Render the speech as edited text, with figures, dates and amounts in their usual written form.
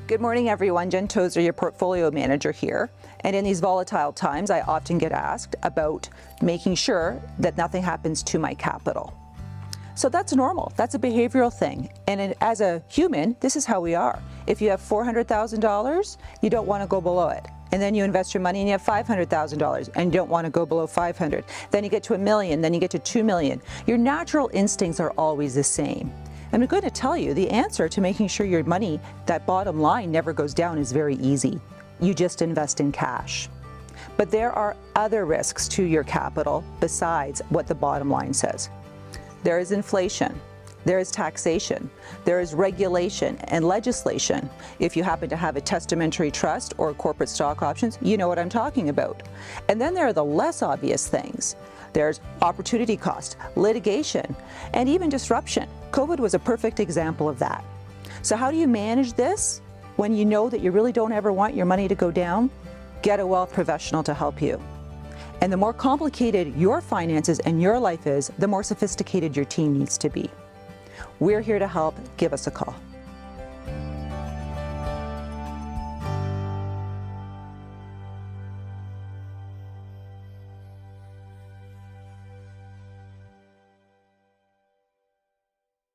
Good morning, everyone. Jen Tozser, your portfolio manager here. And in these volatile times, I often get asked about making sure that nothing happens to my capital. So that's normal. That's a behavioral thing. And as a human, this is how we are. If you have $400,000, you don't want to go below it. And then you invest your money and you have $500,000 and you don't want to go below 500. Then you get to $1 million, then you get to 2 million. Your natural instincts are always the same. I'm going to tell you the answer to making sure your money, that bottom line, never goes down is very easy. You just invest in cash. But there are other risks to your capital besides what the bottom line says. There is inflation. There is taxation. There is regulation and legislation. If you happen to have a testamentary trust or corporate stock options, you know what I'm talking about. And then there are the less obvious things. There's opportunity cost, litigation, and even disruption. COVID was a perfect example of that. So how do you manage this when you know that you really don't ever want your money to go down? Get a wealth professional to help you. And the more complicated your finances and your life is, the more sophisticated your team needs to be. We're here to help. Give us a call.